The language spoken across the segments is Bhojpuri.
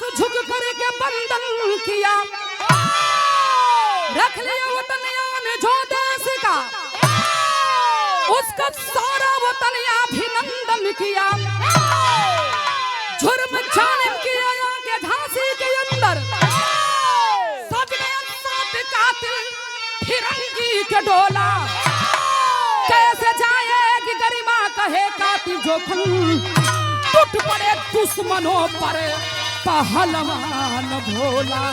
तो झुक करके बंधन किया, रख लिया वतन ने जो देश का, उसका सारा वतन अभिनंदन किया। जुर्म जालिम किया के झांसी के अंदर, सजने साथ कातिल फिरंगी के डोला। कैसे जाएगी गरिमा कहे कातिल जोखन, टूट पड़े दुश्मनों पर पहलवान भोला।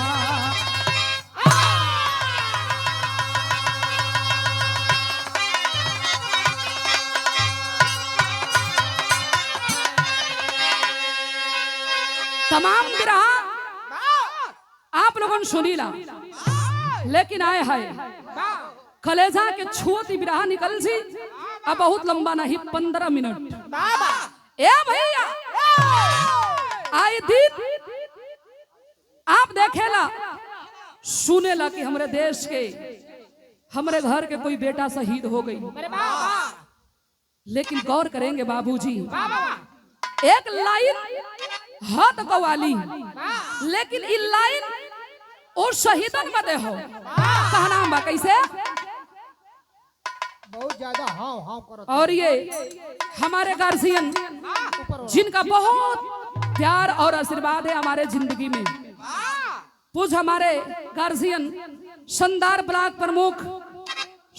तमाम बिरहा आप लोगों ने सुनीला, लेकिन आए है कलेजा के छुअती बिरहा निकल सी। अब बहुत लंबा नहीं, 15 मिनट। ए भैया आए दिन आप देखेला सुनेला कि हमारे देश के, हमारे घर के कोई बेटा शहीद हो गई, लेकिन गौर करेंगे बाबूजी, एक लाइन हाथ कवाली, लेकिन इ लाइन और शहीदन बदे हो कहना बा कैसे बहुत ज्यादा हाव हाव करत। और ये हमारे गार्जियन जिनका बहुत प्यार और आशीर्वाद है हमारे जिंदगी में, पूज हमारे गार्जियन शानदार ब्लॉक प्रमुख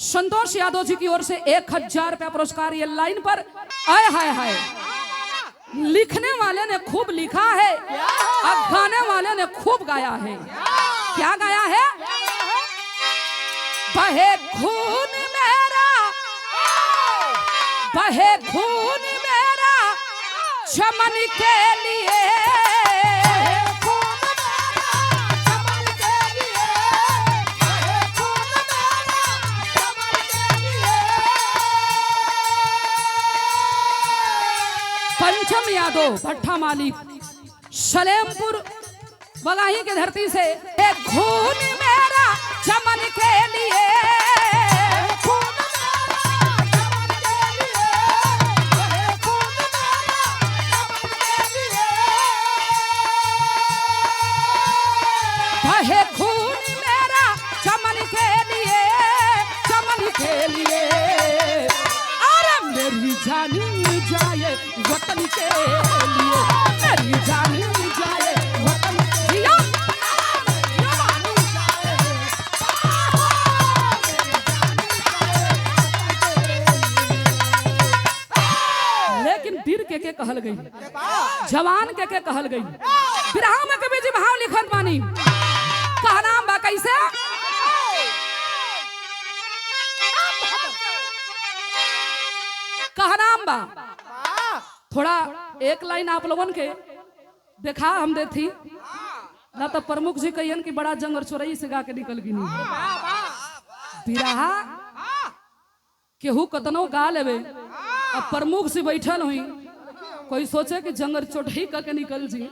संतोष यादव जी की ओर से 1000 रुपया पुरस्कार ये लाइन पर। आए हाय हाय, लिखने वाले ने खूब लिखा है और गाने वाले ने खूब गाया है। क्या गाया है? बहे खून मेरा, बहे खून मेरा चमन के लिए, पंचम यादव भट्टा मालिक सलेमपुर बगाही की धरती से, एक खून मेरा चमन के लिए, बहे खून मेरा चमन के लिए, चमन के लिए। अरे मेरी जान जाए वतन के लिए, मेरी जान जाए वतन के लिए। लेकिन वीर के कहल गई, जवान के कहल गई। बिरहा में कभी जी भाव लिखत बानी, कहना बा कैसे? कहना बा थोड़ा एक लाइन आप लोगों के देखा हम दे थी ना, तो प्रमुख जी कहियन कि बड़ा जंग और चोरई से गा के निकल गई। बिरहा केहू कतनो गा लेवे, अब प्रमुख से बैठल हुई, कोई सोचे कि जंगर चोटही करके निकल जी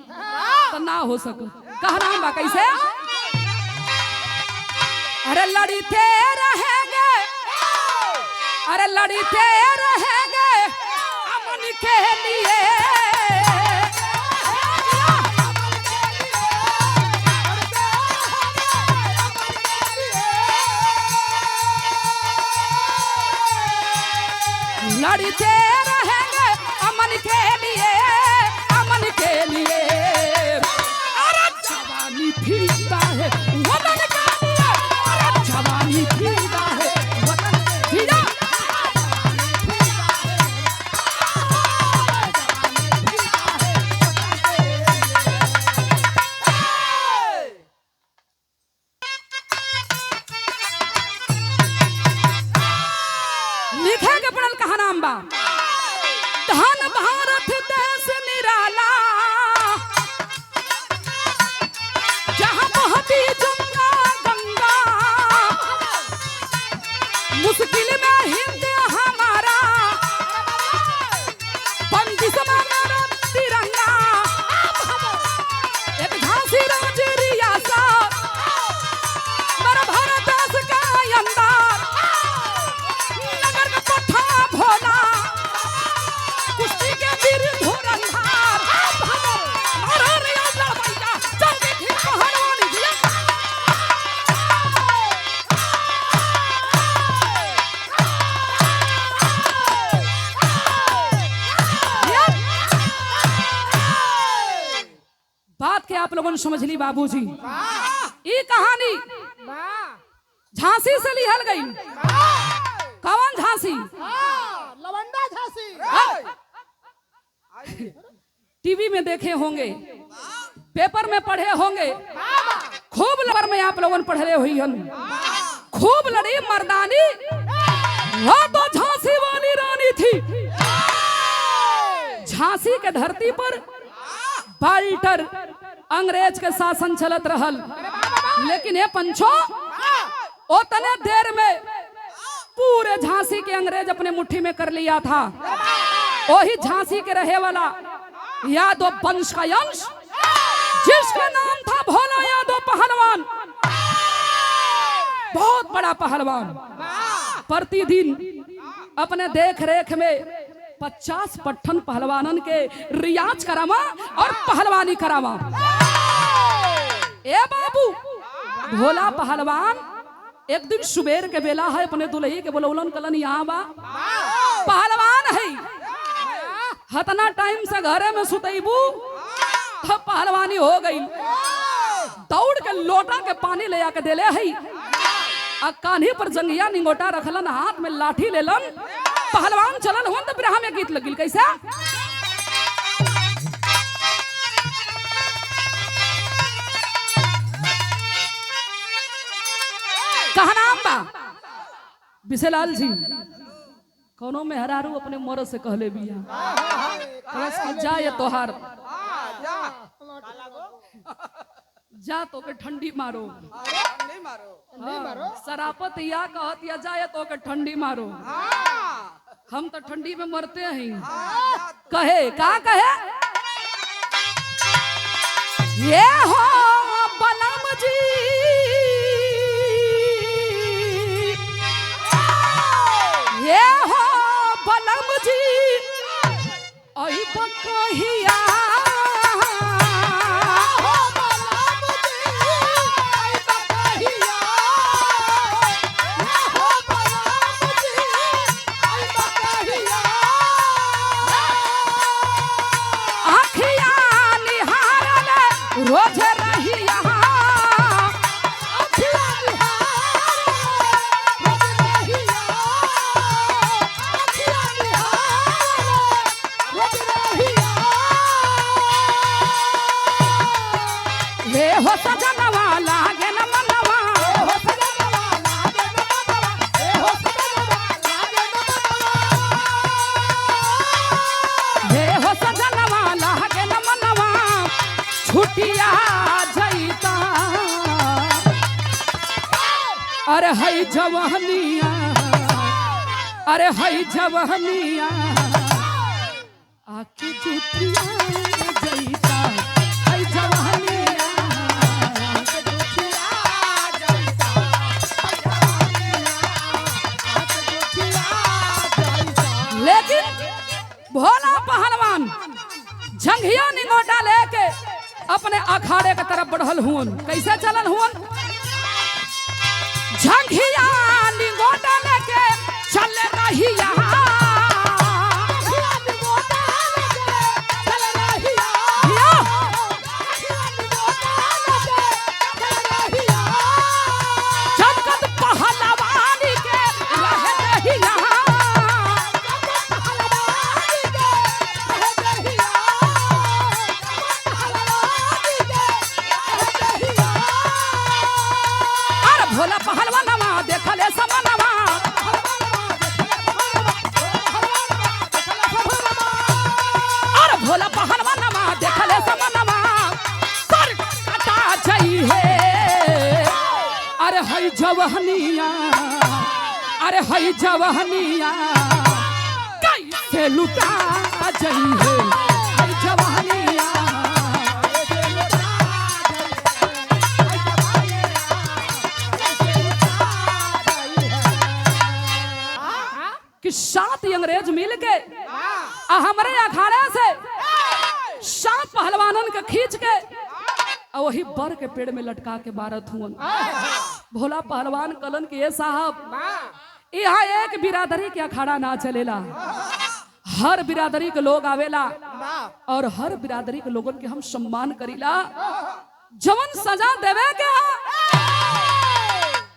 तो ना हो सको। कहना बा कैसे? अरे लड़ते रहेंगे, अरे लड़ते रहेंगे अमन के लिए, लड़ते रहेंगे अमन के लिए, अमन के लिए। अरे जवानी फिरता है वतन के लिए, अरे जवानी फिरता है वतन के लिए। लिखेंगे पढ़ल कहा नाम बा। बात के आप लोगों ने समझ ली बाबूजी। ये कहानी झांसी से लिहल गई। कौन झांसी? लवंडा झांसी। टीवी में देखे होंगे, पेपर में पढ़े होंगे, खूब लबर में आप लोगों ने पढ़े हुई हन। खूब लड़ी मर्दानी, वो तो झांसी वाली रानी थी। झांसी के धरती पर बाल्टर अंग्रेज के शासन चलत रहल, लेकिन ये पंचो उतने देर में पूरे झांसी के अंग्रेज अपने मुट्ठी में कर लिया था। वही झांसी के रहे वाला यादव वंश का अंश, जिसका नाम था भोला यादव पहलवान, बहुत बड़ा पहलवान, प्रतिदिन अपने देख रेख में 50 पट्ठन पहलवानन के रियाज करावा और पहलवानी करावा। ए बाबू, भोला पहलवान एक दिन सुबेर के बेला है अपने दुल्ही के बोलौलन कलन यहाँ बा पहलवान है, हतना टाइम से घरे में सुतैबू पहलवानी हो गई। दौड़ के लोटा के पानी ले आके देले है, कान्ही पर जंगिया निंगोटा रखलन, हाथ में लाठी लेलन, पहलवान चलन हुन। तो बिरहा में गीत लगिल कैसे? कहा नाम बा? बिसेलाल जी। कोनो में हरारू अपने मरद से कहले बिया जा ये तोहार जा तो के ठंडी मारो, सरापत या कहत या जाए तो के ठंडी मारो, हम तो ठंडी में मरते हैं। कहे का कहे? ये हो बलम जी, ये हो बलम जी, आई बकहिया रोज रहिया हे हो सजनवा लागे न मनवा, हे हो सजनवा लागे न मनवा, छुटिया जईता। अरे हई जवानिया, अरे हई जवानिया, आके जुटिया जईता, हई जवानिया, आके जुटिया जईता, लेकिन भोला पहलवान झंगिया निगोटा लेके अपने अखाड़े के तरफ बढ़ल हुन। कैसे चलन हुन? झंगिया निगोटा लेके चल रहिया, जगत पहलवानी के रह रहिया, भोला पहलवानवा देखले समनवा, अरे भोला पहलवानवा देखले समनवा, सर कटा जई है। अरे हई जवानिया, अरे हई जवानिया, कैसे लुटा जई है, हई जवानिया। कि 7 अंग्रेज मिल के हमारे अखाड़े से 7 पहलवानन के खींच के वही बर के पेड़ में लटका के बारत हुआ। भोला पहलवान कलन के साहब, यहाँ एक बिरादरी के अखाड़ा ना चलेला, हर बिरादरी के लोग आवेला, और हर बिरादरी के लोगन के हम सम्मान करीला। जवन सजा देवे के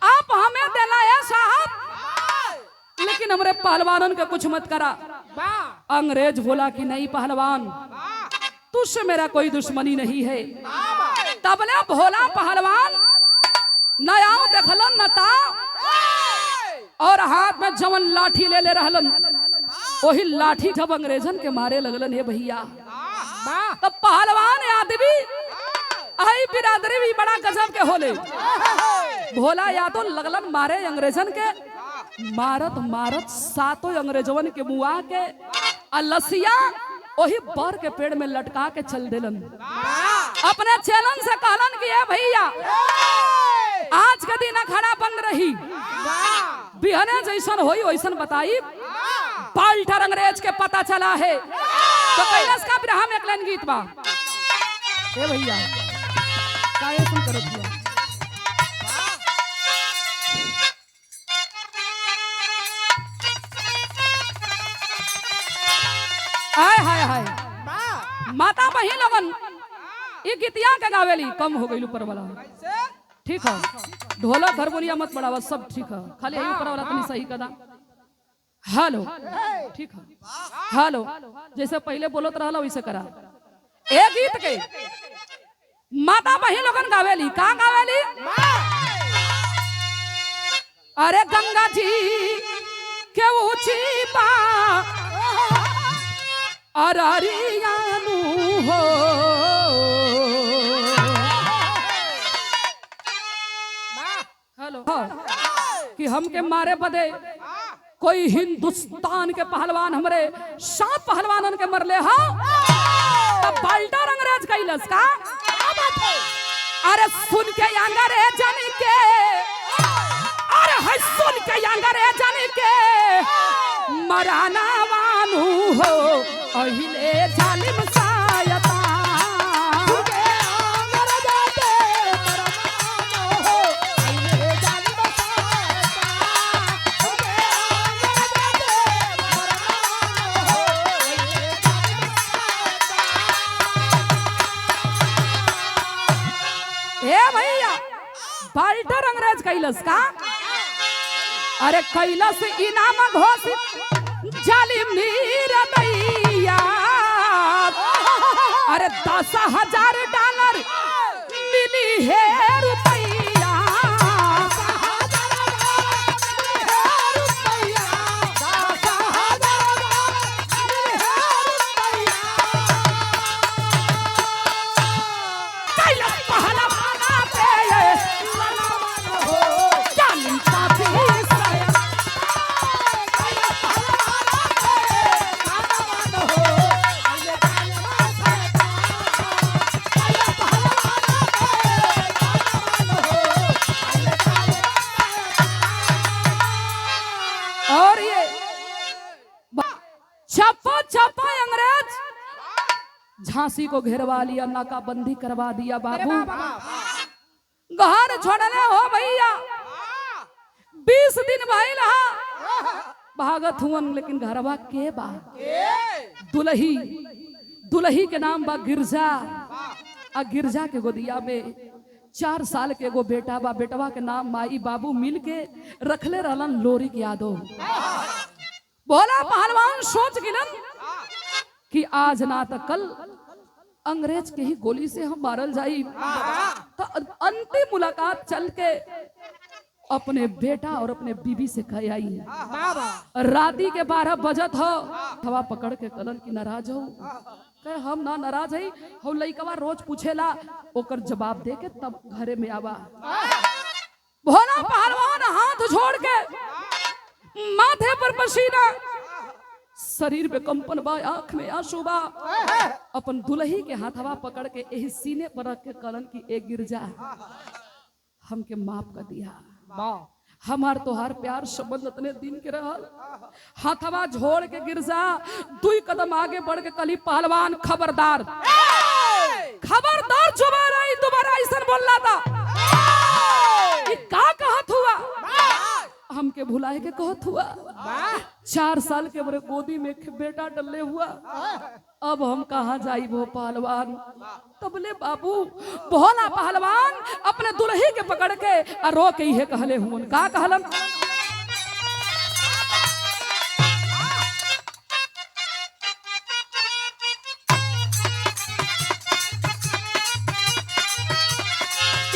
आप हमें देला है साहब, लेकिन हमरे पहलवानन के कुछ मत करा। अंग्रेज बोला कि नहीं पहलवान, तुझसे मेरा कोई दुश्मनी नहीं है। तबले भोला पहलवान नया देखलन नता और हाथ में जवन लाठी ले रहलन, वही लाठी जब अंग्रेजन के मारे लगलन है भैया, तब पहलवान आदमी आई बिरादरी भी बड़ा गजब के होले। भोला या तो लगलन मारे अंग्रेजन के, मारत मारत सातों अंग्रेजवन के मुआ के अलसिया वही बर के पेड़ में लटका के चल देलन। अपने चेलन से कहलन कि भैया आज के दिन अखाड़ा बंद रही, बिहने जैसन होई वैसन बताई। पाल्टर अंग्रेज के पता चला है तो कैलाश का बिरहा में एक लाइन गीत बा। ए भैया काहे सुन करो भैया, हाय हाय हाय माता बहिन लोगन ये गीतिया के गावेली कम हो गई ऊपर वाला। ठीक है, ढोलक हारमोनियम मत बढ़ावा, सब ठीक है, खाली यही ऊपर वाला तनी सही कदा। हेलो ठीक है, हेलो जैसे पहले बोलत रहला वैसे करा। ए गीत के माता बहिन लोगन गावेली, का गावेली? अरे गंगा जी के ऊंची बा अरियानु हो, हेलो कि हमके मारे बदे कोई हिंदुस्तान के पहलवान हमरे 7 पहलवानन के मरले हा। तब बाल्टर अंग्रेज कैलस का, अरे सुन के अंग्रेजन के, अरे है सुन के अंग्रेजन के मराना वानू हो अहिले जालिम सायता। भैया बाल्टर अंग्रेज कैलस का, अरे कैलस इनाम घोषित जालिम नीरदैया। अरे 10,000 डॉलर मिली है रुपैया। और ये छप्पा छप्पा अंग्रेज झांसी को घेरवा लिया, नाकाबंदी करवा दिया। बाबू घर छोड़ने हो भैया, 20 दिन भइल हा भागत हुवन, लेकिन घरवा के बा दुलही, दुलही के नाम बा गिरजा। आ गिरजा के गोदिया में 4 साल के एगो बेटा बा, बेटवा के नाम माई बाबू मिल के रखले रहलन लोरी के यादव। बोला पहलवान सोच गिलन कि आज ना तो कल अंग्रेज के ही गोली से हम मारल जाई। तो अंतिम मुलाकात चल के अपने बेटा और अपने बीबी से कह आई। राती के 12 बजत हो, हवा पकड़ के कलन की नाराज हो, कहे हम ना नाराज है, हम लइकवा रोज पूछेला, ओकर जवाब दे के तब घरे में आवा। भोला पहलवान हाथ छोड़ के, माथे पर पसीना, शरीर में कंपन बा, आंख में आंसू बा, अपन दुल्ही के हाथवा पकड़ के यही सीने पर रख के कलन की एक गिरजा हमके माफ कर दिया। हमार तोहार प्यार संबंध इतने दिन के रहल। हाथवा झोड़ के गिरजा 2 कदम आगे बढ़ के कली पहलवान खबरदार, खबरदार दोबारा ऐसा बोलना था। का कहत हुआ हमके भुलाए के कहत हुआ। 4 साल के मेरे गोदी में बेटा डले हुआ, अब हम कहाँ जाई वो पहलवान। तबले बाबू भोला पहलवान अपने दुल्ही के पकड़ के रो के ही कहले हुन। का कहलन?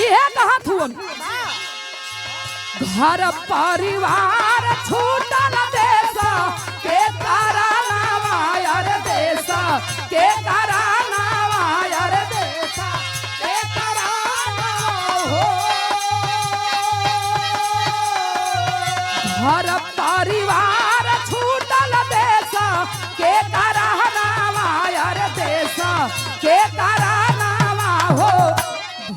ये कहा थुन घर परिवार छूटल देश के करानावा यार देश के करानावा यार देश के करानावा हो। घर परिवार छूटल देश के करानावा यार देश के करानावा हो।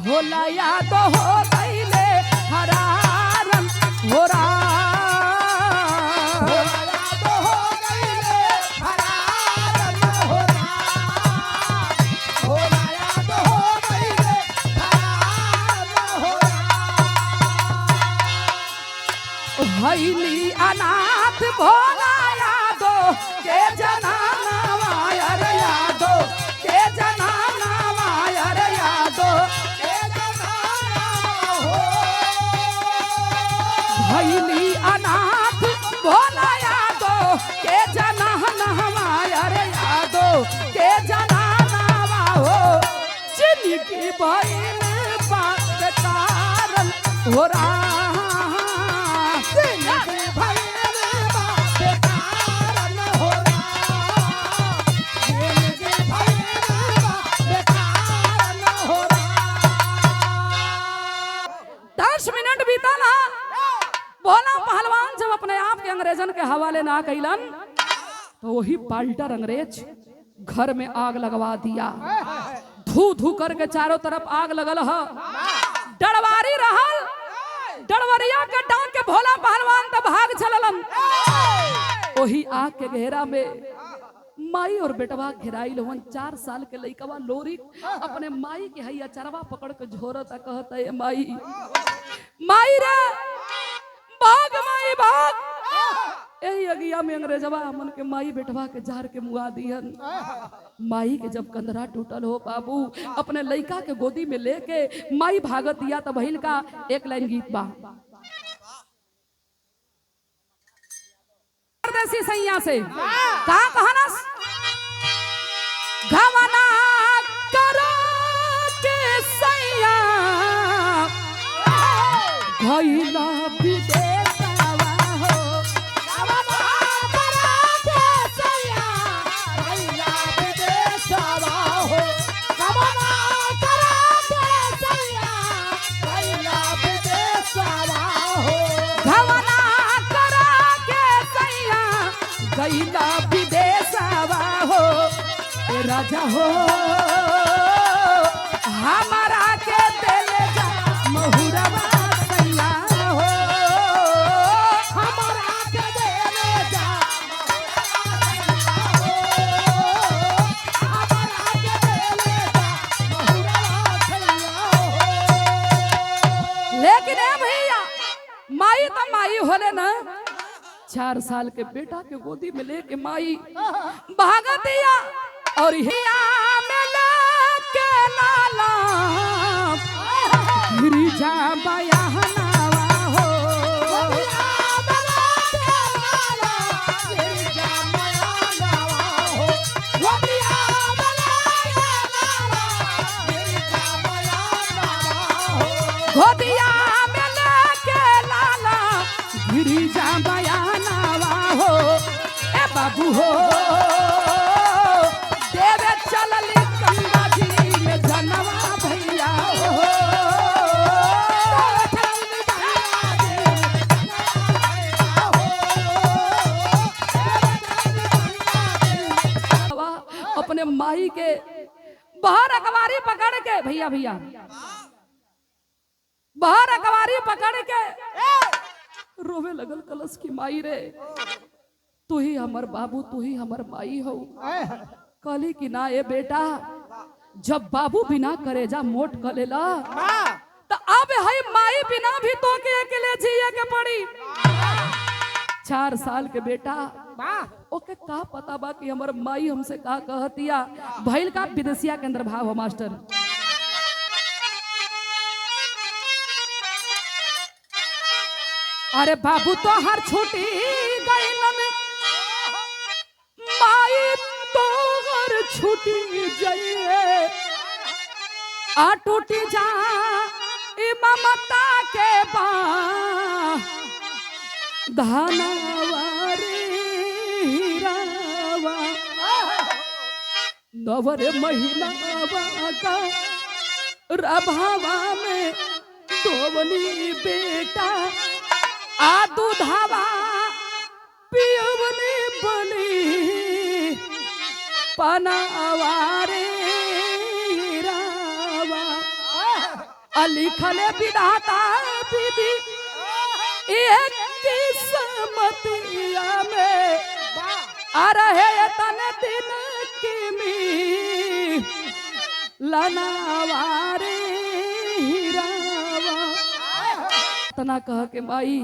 भोला याद हो गईले हरारन हो रा, भोला याद हो गईले हरारन हो रा, भोला याद हो गईले हरारन हो रा। भैली अनाथ भोला यादो के जनाना यार यादो के जनाना यार यादो भैली अनाथ भोला यादो के जनाना यार यादो के जनाना हो। जिनकी भैल बात कारण हो रहा, जिनकी भैल बात कारण हो रहा, जिनकी भैल बात कारण हो रहा। 10 मिनट बीता ना, भोला पहलवान जब अपने आप के अंग्रेजन के हवाले ना कैलन तो वही पाल्टर अंग्रेज घर में आग लगवा दिया। धू धू करके चारों तरफ आग लगल है। डरवारी रहल, डरवरिया के डांग के भोला पहलवान तब भाग चललन। वही आग के घेरा में माई और बेटवा घेराइल हुन। 4 साल के लइकवा लोरी अपने माई के हैया चरवा पकड़ के झोरता, कहता है माई माई रे भाग माई भाग। यही अगिया में अंग्रेजवा हमन के माई बेटवा के जार के मुआ दिहन। माई के जब कंधरा टूटल हो बाबू, अपने लइका के गोदी में लेके माई भागत दिया। तब भइल का एक लाइन गीत बा परदेसी सैया से। का कहनस? घवना करो के सैया भइला विदेशवा हो। घवना करो के सैया भइला विदेशवा हो। घवना करो के सैया भइला विदेशवा हो। घवना करो के सैया गइला विदेशवा हो। राजा हो हमारा के दिल जा महुरवा सैया हो। हमारा के दिल जा महुरवा सैया हो। हमारा के दिल जा महुरवा सैया हो। लेकिन ए भैया माई तो माई होले ना। 4 साल के बेटा के गोदी में लेके माई भाग दिया और हिया में लेके लाला गिरिजा बयाहनावा हो। हिया में लेके लाला गिरिजा बयाहनावा हो। हिया में लेके लाला गिरिजा बयाहनावा हो। गोदिया में लेके लाला गिरिजा बयाहनावा हो। ए बाबू हो देवे चलली गंगा जी में जनवा भैया हो। अपने माई के बाहर अकवारी पकड़ के भैया भैया बाहर अकवारी पकड़ के रोवे लगल कलश की माई रे तू ही हमर बाबू तू ही हमर माई हो। कहली कि ना ए बेटा जब बाबू बिना करे जा मोट कलेला तो अब है माई बिना भी तो के अकेले जिए के पड़ी। 4 साल के बेटा वाह ओके का पता बा कि हमर माई हमसे का कहतिया भइल का विदेशिया के अंदर भाव हो मास्टर। अरे बाबू तो हर छूटी गई माई तो हर छूटी जाइए आ टूटी जा ई ममता के बा धानावारी हीरावा नवरे महीनावा का रभावा में दोवनी बेटा आ दूधावा पियवनी बनी पनावारे हीरावा लिखले विधाता विधि एक किस्मतिया में आ रहे तन दिन की मी लनावारे हीरावा। तना कह के माई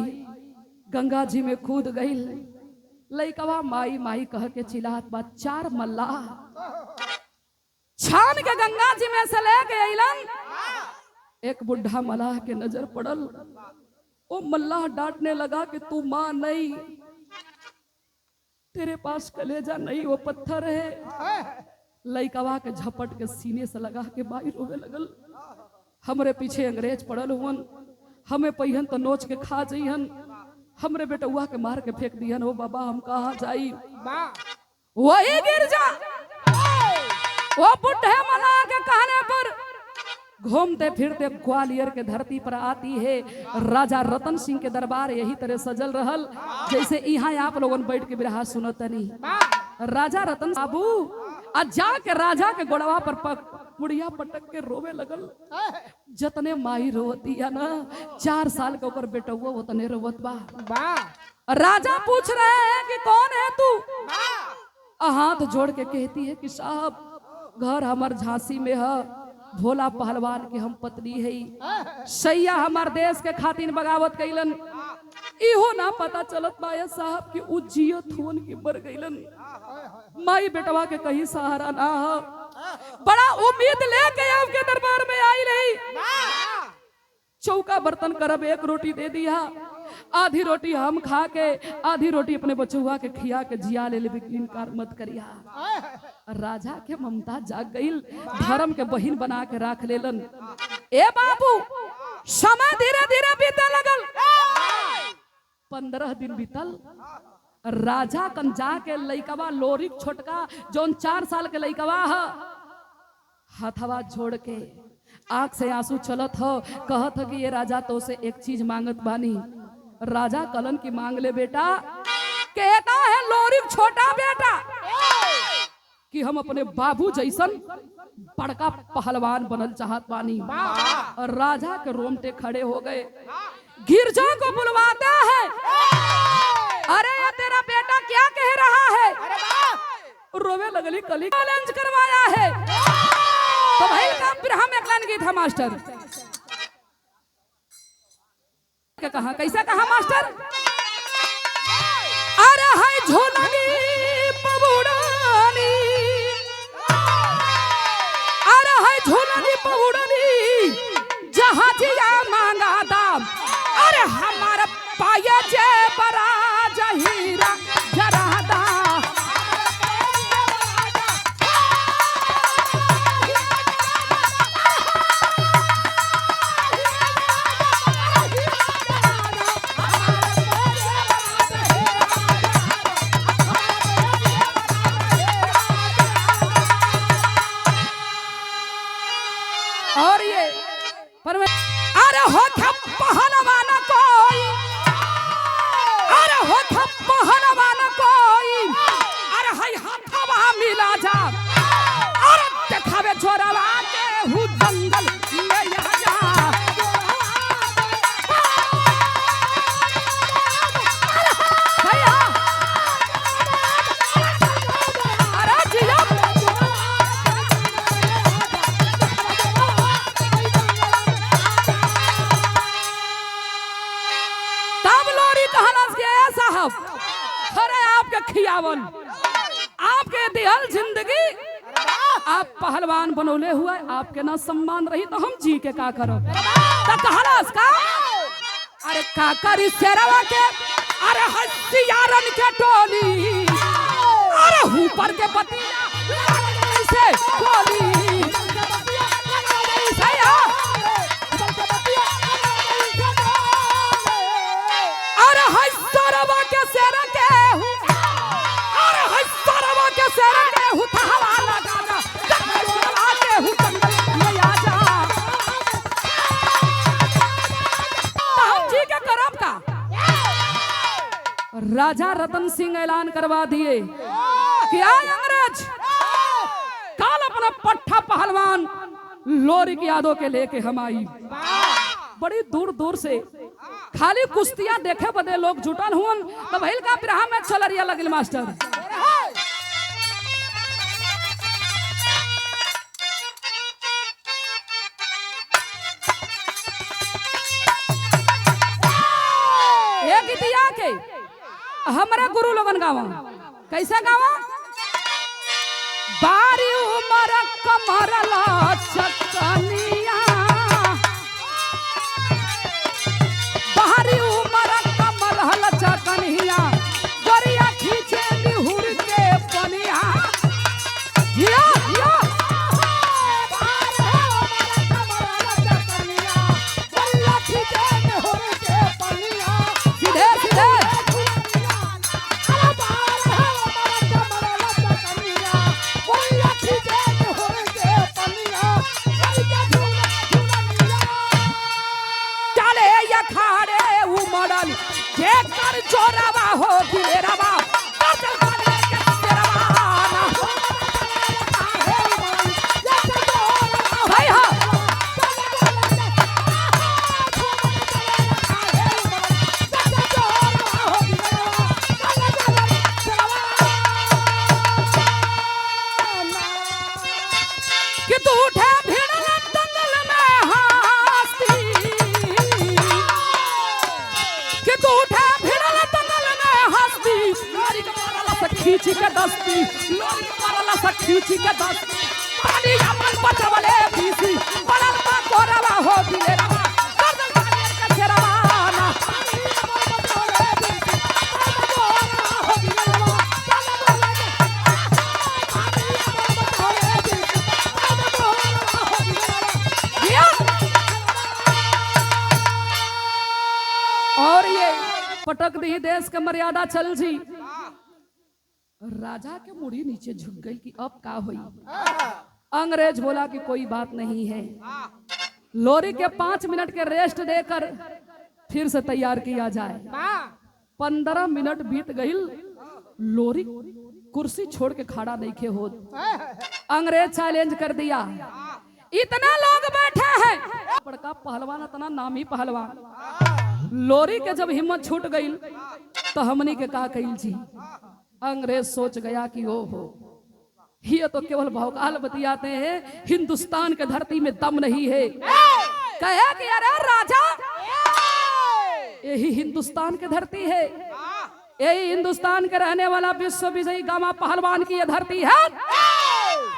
गंगा जी में कूद गई लइकवा माई माई कह के चिल्लात बा। 4 मल्लाह छान के गंगा जी में से लेके अइलन। एक बुढ़ा मल्लाह के नजर पड़ल। वो मल्लाह डांटने लगा कि तू मां नहीं, तेरे पास कलेजा नहीं, वो पत्थर है। लइकवा के झपट के सीने से लगा के माई रोवे लगल। हमरे पीछे अंग्रेज पड़ल हुवन, हमें पहियन तो नोच के खा जइहन, हमरे बेटुआ के मार के फेंक दिहन। ओ बाबा हम कहाँ जाई? वही गिर जा। वो बुढ़े मल्लाह के कहने पर घूमते फिरते ग्वालियर के धरती पर आती है राजा रतन सिंह के दरबार। यही तरह सजल रहल जैसे यहाँ आप लोगन बैठ के बिरहा सुनतनी। राजा रतन बाबू आज जाके राजा के गोड़वा पर पुड़िया पटक के रोवे लगल। जतने माई रोवती है ना 4 साल के ऊपर बेटुआ उतने रोवत बा। राजा पूछ रहे हैं कि कौन है तू? हाथ जोड़ के कहती है कि साहब घर हमार झांसी में है, भोला पहलवान के हम पत्नी है, सैया हमार देश के खातिर बगावत कैलन। इहो ना पता चलत बाया साहब कि उज्जियत हुन की मर गईलन। माई बेटवा के कहीं सहारा ना हो। बड़ा उम्मीद लेके आपके दरबार में आई रही। चौका बर्तन करब 1 रोटी दे दिया, आधी रोटी हम खा के आधी रोटी अपने बचुआ के खिया के जिया ले इनकार मत करिया। राजा के ममता जाग गई, धर्म के बहिन बना के राख लेलन। ए बाबू समय धीरे धीरे बीते लगल। 15 दिन बीतल। राजा कन जाके लइकवा लोरिक छोटका जौन 4 साल के लइकवा है, हथवा जोड़ के आंख से आंसू चलत हो, कहत हो कि ये राजा तो से एक चीज मांगत बानी। राजा कलन की मांग ले बेटा। कहता है लोरिक छोटा बेटा कि हम अपने बाबू जैसन बड़का पहलवान बनल चाहत बानी। और राजा के रोमटे खड़े हो गए। गिरजा को बुलवाते हैं। अरे तेरा बेटा क्या कह रहा है? रोवे लगली कली चैलेंज करवाया है। तो भाई का बिरहा में एकलान गीत है मास्टर। क्या कहा? कैसा कहा मास्टर? अरे हाय झोलनी पबुड़ानी, अरे हाय झोलनी पबुड़ानी, जहाँ जिया मांगा दाम। अरे हमारा पाया जे बरा जहीरा जरादा। और ये अरे हो पहलवान कोई, अरे हो पहलवान कोई, अरे हाय हाथवा मिला जा। अरे देखावे छोरावा के हु जंगल में यहाँ जा। अरे जिया साहब आपके खियावन, आपके दिहल जिंदगी आप पहलवान बनौले हुआ, आपके ना सम्मान रही तो हम जी के का करो। तो कहलास का अरे का करी शेरवा के, अरे हसियारन के टोली, अरे ऊपर के पतिया से गोली। अरे हसियारवा के शेर के, अरे हसियारवा के शेर के हुथावा लगाना, जंगलवा के हुतंगल में आ जा। हम जी के करब का। राजा रतन सिंह ऐलान करवा दिए कि आज अंग्रेज काल अपना पट्टा पहलवान लोरी की यादों के लेके हम आई। बड़ी दूर दूर से खाली कुश्तियां देखे बदे लोग जुटल हुन। तो भइल का बिरहा में चलरिया लगिल मास्टर। एक गीतिया के हमारे गुरु लोगन गावा, कैसे गावा? बारी उमर कमरला चकनिया, बारी उमर कमरला चकनिया, गोरिया खींचे निहुर के पनिया। जिया जिया सीधे सीधे चोरावा हो दिलेरावा भाई हाँ। कि तू उठे भिड़ल दंगल में हंसती, कि तू उठे खींच के दस्ती, लोरी के मारला से खींच के दस्ती, पानी अपन बचवले पीसी, बनलवा कोरवा हो दिलेरवा, गर्दन मारियर के शेरवाना। और ये पटक दी देश के मर्यादा चल जी। राजा के मुड़ी नीचे झुक गई कि अब का हुई। अंग्रेज बोला कि कोई बात नहीं है। लोरी के 5 मिनट के रेस्ट देकर फिर से तैयार किया जाए। 15 मिनट बीत गई, लोरी कुर्सी छोड़ के खड़ा नहीं खे हो। अंग्रेज चैलेंज कर दिया, इतना लोग बैठे हैं, बड़का पहलवान, इतना नामी पहलवान। लोरी के जब हिम्मत छूट गई तो हमनी के का कही जी। अंग्रेज सोच गया कि ओहो, ये तो केवल भौकाल बतियाते हैं, हिंदुस्तान के धरती में दम नहीं है। कहे कि अरे राजा, यही हिंदुस्तान की धरती है, यही हिंदुस्तान के रहने वाला विश्व विजयी गामा पहलवान की ये धरती है।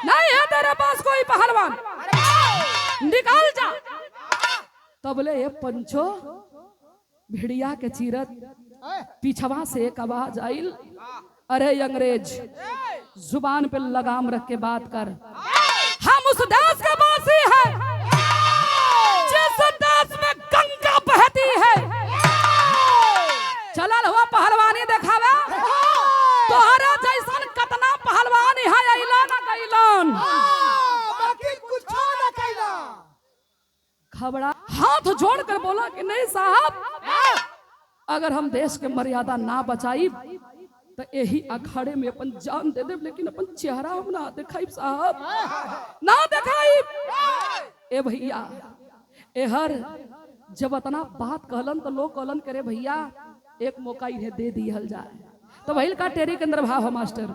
नहीं है तेरे पास कोई पहलवान, निकाल जा। तबले ये पंचो भिड़िया के चीरत पीछवा से एक आवाज आइल, अरे अंग्रेज, जुबान पे लगाम रख के बात कर। हम उस देश के वासी हैं जिस देश में गंगा बहती है। चलल हुआ पहलवानी देखावे, तोहरा जैसन कतना पहलवान यहाँ अइलन गइलन, बाकी कुछ ना कइला। खबड़ा हाथ जोड़कर बोला कि नहीं साहब, अगर हम देश के मर्यादा ना बचाई तो यही अखाड़े में अपन जान दे दे, लेकिन अपन चेहरा हम ना दिखाई साहब, ना दिखाई। ए भैया, एहर जब इतना बात कहलन तो लोग कहलन करे भैया एक मौका इन्हें दे दिया जाए। तो वही का टेरी के अंदर भाव है मास्टर।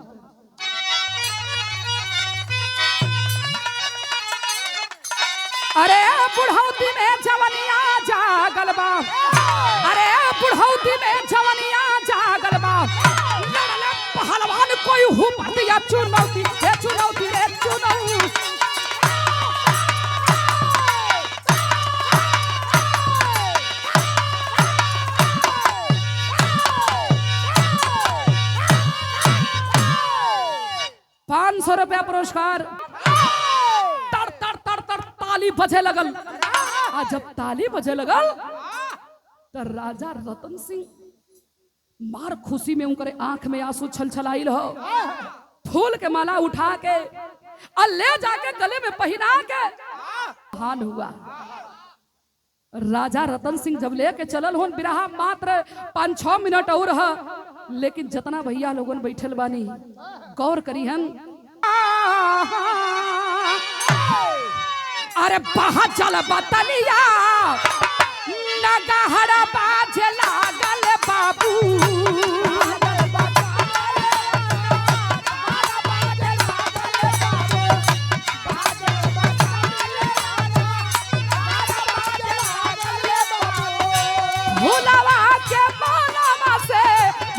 अरे बुढ़ौती में जवनिया जागल बा, अरे बुढ़ौती में जवनिया जागल बा, भैया चुनौती रे चुनौती रे चुनौती। ₹500 पुरस्कार। तर तर तर तर ताली बजे लगल। आ जब ताली बजे लगल तो राजा रतन सिंह मार खुशी में उनके आंख में आंसू छलछलाइल हो। फूल के माला उठा के और ले जाके गले में पहना के हाल हुआ। राजा रतन सिंह जब लेके चलल होन बिरहा मात्र 5-6 मिनट और है, लेकिन जितना भैया लोगन बैठल बानी गौर करी हन। अरे बाहर चल बतलिया नगहरा बाजे लागल बाबू। भोलावा के मानवा से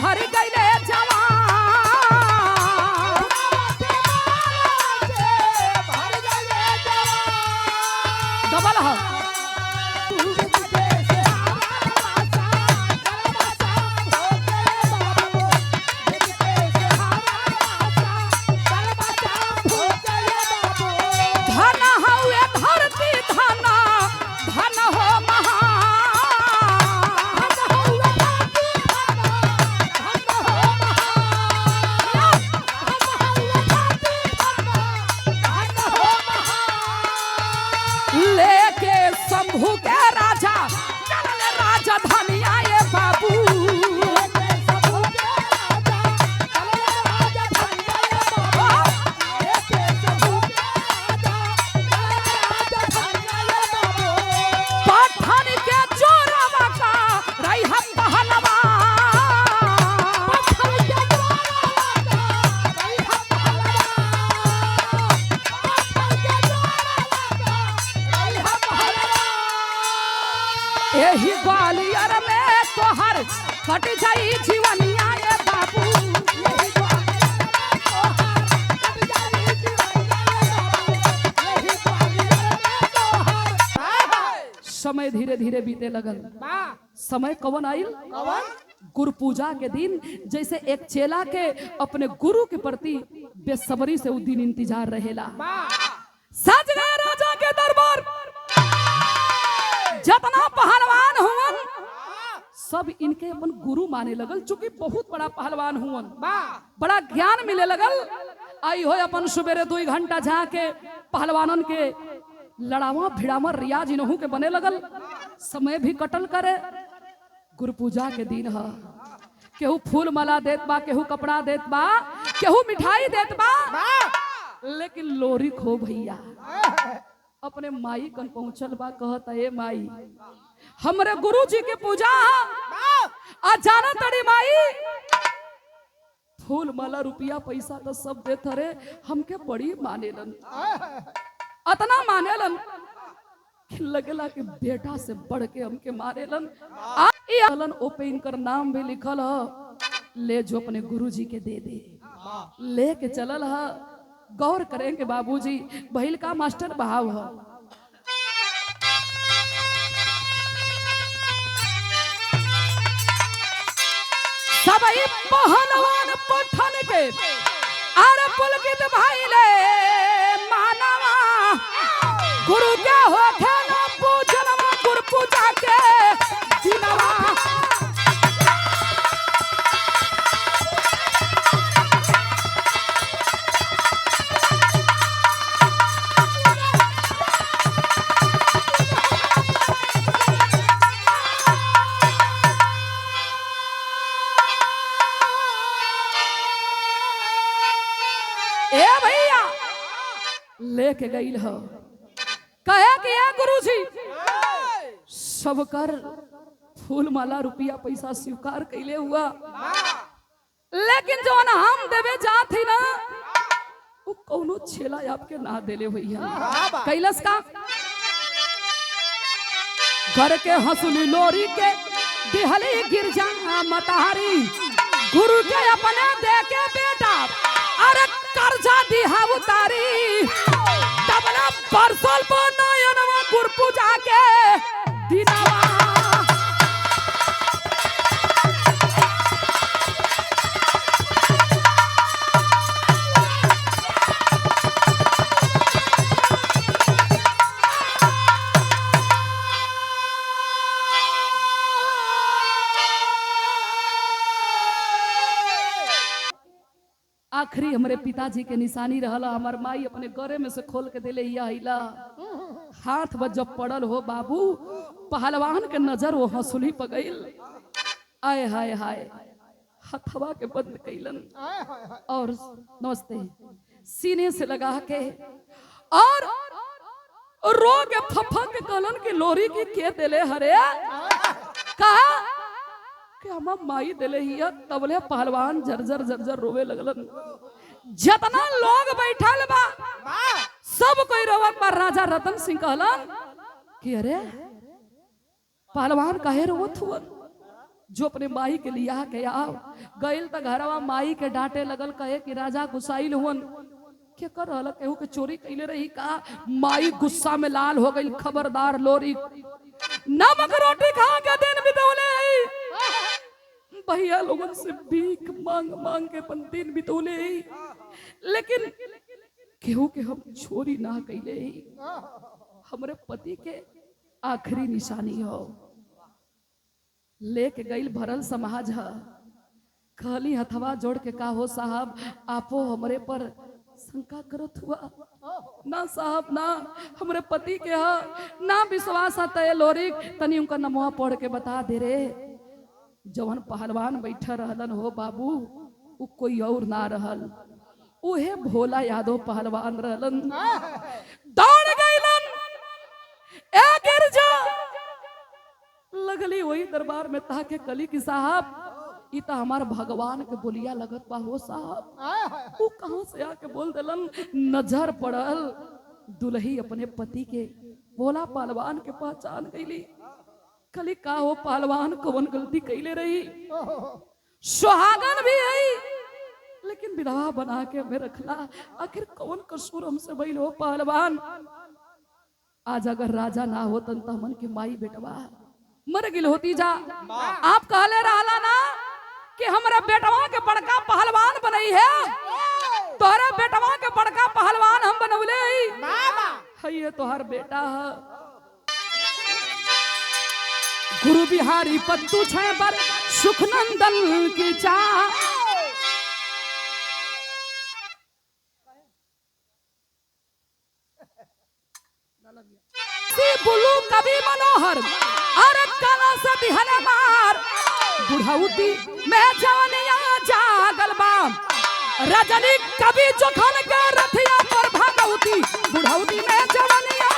भर गईले डबल हो। धन हउए धरती धना धन हो लेके शंभू के राजा चलल राजा धनिया ये बाबू। पठान के चोरवा का रही हम पहलवा। यही ग्वालियर में तोहर कट जाई जीवनिया ये बाबू। समय धीरे धीरे बीते लगल। समय कवन आइल? गुरु पूजा के दिन। जैसे एक चेला के अपने गुरु के प्रति बेसब्री से उस दिन इंतजार रहेला। सज गए राजा के दरबार। जितना पहलवान हुवन सब इनके अपन गुरु माने लगल, चूंकि बहुत बड़ा पहलवान हुवन, बड़ा ज्ञान मिले लगल। आई हो अपन सुबेरे 2 घंटा जाके पहलवानन के लड़ावा भिड़ावा रियाज इनहू के बने लगल। समय भी कटल करे। गुरु पूजा के दिन है। केहू फूल माला देत बा, केहू कपड़ा देत बा, केहू मिठाई देत बा, लेकिन लोरी खो भैया अपने माई कन पहुंचल बा। कहता ए माई हमरे गुरु जी के पूजा आ जाना तड़ी माई, फूल माला रुपया पैसा तो सब देत रे, हमके बड़ी मानेलन, अतना मानेलन लगला कि बेटा से बढ़ के हमके मारेलन। आलन ओपे इनकर नाम भी लिखल है। ले जो अपने गुरु जी के दे दे, लेके चलल है। गौर करेंगे बाबूजी, बहिल का मास्टर भाव है। सबई पहलवान पठन के आर पुलकित भाई ले मानवा। गुरु के हो खेला पूजनवा, गुरु पूजा के दिनवा। ए भैया लेके गई हो, कहे कि ये गुरुजी सब कर फूल माला रुपया पैसा स्वीकार कैले हुआ, लेकिन जो ना हम देवे जात ही ना वो कौनो छेला आपके ना देले भैया। कैलस का घर के हंसुली लोरी के दिहली गिरजा मतारी, गुरु के अपने दे के बेटा अरे कर्जा दिहा उतारी तबला परसल बनायनवा गुर पूजा के दिनवा आखिरी हमारे पिताजी के निशानी रहला हमार माई अपने गरे में से खोल के दिले हिला हाथ बस जब पड़ल हो बाबू पहलवान के नजर वो हंसुली पर गईल आय हाय हाय हथवा के बंद कैलन और नमस्ते सीने से लगा के और रो के फफा के कहलन की लोरी की के दिले हरे कहा कि हम माई दिले हिया तबले पहलवान जर्जर जर्जर रोवे लगलन जितना लोग बैठल बा सब कोई रोवत पर राजा रतन सिंह कहलन कि अरे पहलवान काहे रोवत हुआ जो अपने माई के लिया के आओ गइल त घरवा माई के डांटे लगल कहे कि राजा गुस्साइल हुवन के कर रहल केहू के चोरी कैले रही का माई गुस्सा में लाल हो गई खबरदार लोरी नमक रोटी खा के दिन बितौले भैया लोगन से भीख मांग मांग के अपन दिन बितौले लेकिन केहू के हम चोरी ना कैले हमरे पति के आखिरी निशानी हो लेके गईल भरल समाज है कहली हथवा जोड़ के का हो साहब आपो हमरे पर शंका करत हुआ ना साहब ना हमरे पति के हा ना विश्वास आता है लोरी तनी उनका नमवा पढ़ के बता दे रे जवन पहलवान बैठा रहलन हो बाबू उ कोई और ना रहल उहे भोला यादव पहलवान रहलन दौड़ गइलन ए गिरजा लगली वही दरबार में ताके कली की साहब ई त हमार भगवान के बोलिया लगत बा हो साहब तू कहां से आके बोल देलन नजर पड़ल दुल्ही अपने पति के भोला पहलवान के पहचान गईली कली का हो पहलवान कौन गलती कैले रही सुहागन भी है लेकिन विधवा बना के हमें रखला आखिर कौन कसूर हमसे भइल हो पहलवान आज अगर राजा ना होतन त हमन के माई बेटवा मर गिल होती जा आप कहले रहला ना कि हमरा बेटवा के बड़का पहलवान बनई है तोहरा बेटवा के बड़का पहलवान हम बनवले है ये तोहर बेटा है गुरु बिहारी पत्तू छै पर सुखनंदन की चाह बोलू कवि मनोहर और कला से दिहले मार बुढ़ौती में जवनिया जागल बा रजनी कवि जोखन के रथिया पर भगवती बुढ़ौती में जवनिया